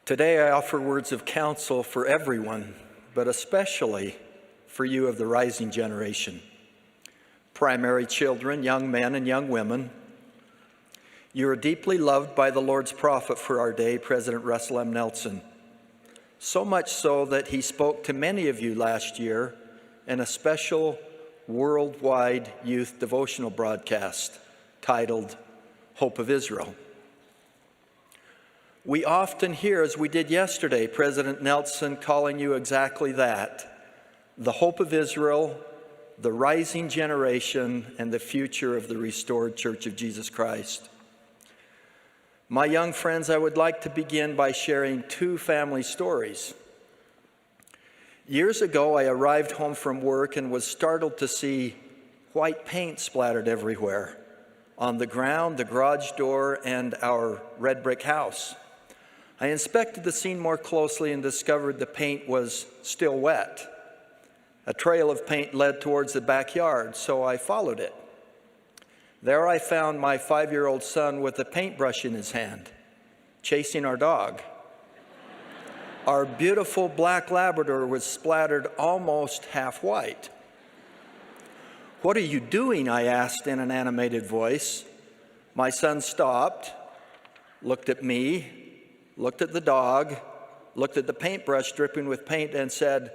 Today I offer words of counsel for everyone, but especially for you of the rising generation. Primary children, young men and young women, you are deeply loved by the Lord's prophet for our day, President Russell M. Nelson. So much so that he spoke to many of you last year in a special worldwide youth devotional broadcast titled Hope of Israel. We often hear, as we did yesterday, President Nelson calling you exactly that, the hope of Israel, the rising generation, and the future of the restored Church of Jesus Christ. My young friends, I would like to begin by sharing two family stories. Years ago, I arrived home from work and was startled to see white paint splattered everywhere, on the ground, the garage door, and our red brick house. I inspected the scene more closely and discovered the paint was still wet. A trail of paint led towards the backyard, so I followed it. There I found my 5-year-old son with a paintbrush in his hand, chasing our dog. Our beautiful black Labrador was splattered almost half white. "What are you doing?" I asked in an animated voice. My son stopped, looked at me, looked at the dog, looked at the paintbrush dripping with paint, and said,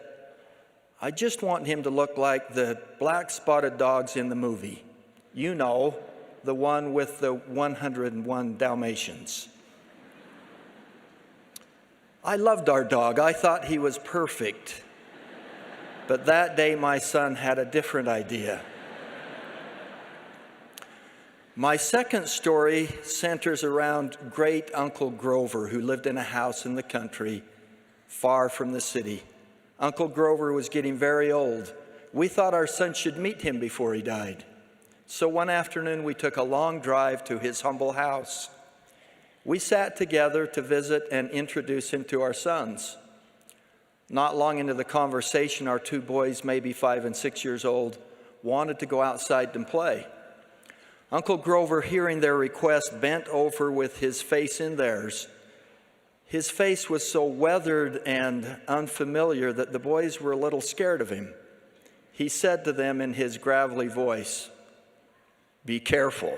"I just want him to look like the black spotted dogs in the movie. You know, the one with the 101 Dalmatians." I loved our dog. I thought he was perfect. But that day, my son had a different idea. My second story centers around great Uncle Grover, who lived in a house in the country, far from the city. Uncle Grover was getting very old. We thought our son should meet him before he died. So one afternoon, we took a long drive to his humble house. We sat together to visit and introduce him to our sons. Not long into the conversation, our two boys, maybe 5 and 6 years old, wanted to go outside and play. Uncle Grover, hearing their request, bent over with his face in theirs. His face was so weathered and unfamiliar that the boys were a little scared of him. He said to them in his gravelly voice, "Be careful.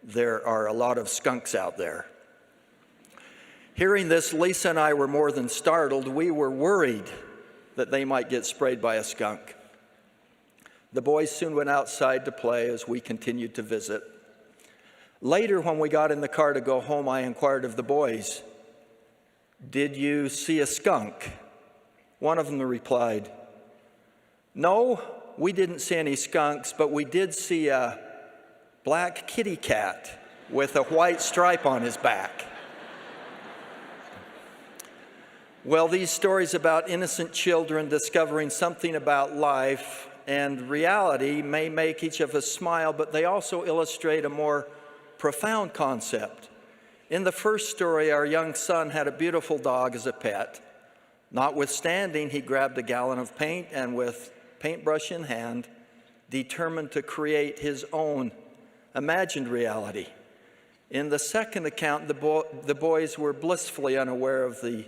There are a lot of skunks out there." Hearing this, Lisa and I were more than startled. We were worried that they might get sprayed by a skunk. The boys soon went outside to play as we continued to visit. Later, when we got in the car to go home, I inquired of the boys, "Did you see a skunk?" One of them replied, "No, we didn't see any skunks, but we did see a black kitty cat with a white stripe on his back." Well, these stories about innocent children discovering something about life and reality may make each of us smile, but they also illustrate a more profound concept. In the first story, our young son had a beautiful dog as a pet. Notwithstanding, he grabbed a gallon of paint and with paintbrush in hand, determined to create his own imagined reality. In the second account, the boys were blissfully unaware of the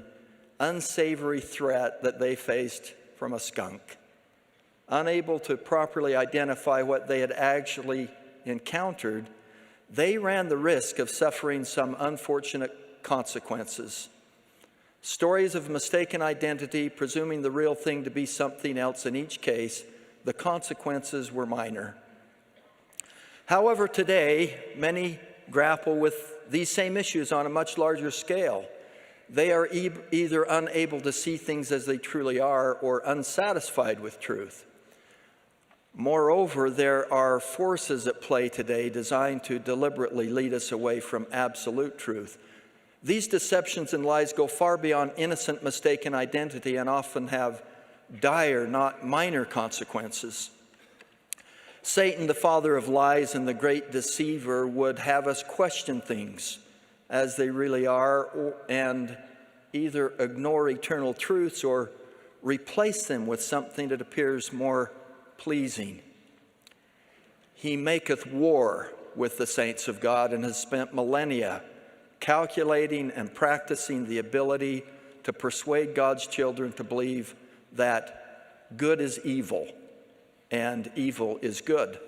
unsavory threat that they faced from a skunk. Unable to properly identify what they had actually encountered, they ran the risk of suffering some unfortunate consequences. Stories of mistaken identity, presuming the real thing to be something else. In each case, the consequences were minor. However, today, many grapple with these same issues on a much larger scale. They are either unable to see things as they truly are or unsatisfied with truth. Moreover, there are forces at play today designed to deliberately lead us away from absolute truth. These deceptions and lies go far beyond innocent mistaken identity and often have dire, not minor consequences. Satan, the father of lies and the great deceiver, would have us question things as they really are and either ignore eternal truths or replace them with something that appears more pleasing. He maketh war with the saints of God and has spent millennia calculating and practicing the ability to persuade God's children to believe that good is evil and evil is good.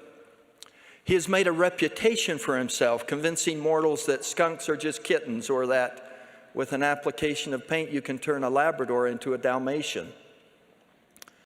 He has made a reputation for himself, convincing mortals that skunks are just kittens, or that with an application of paint you can turn a Labrador into a Dalmatian.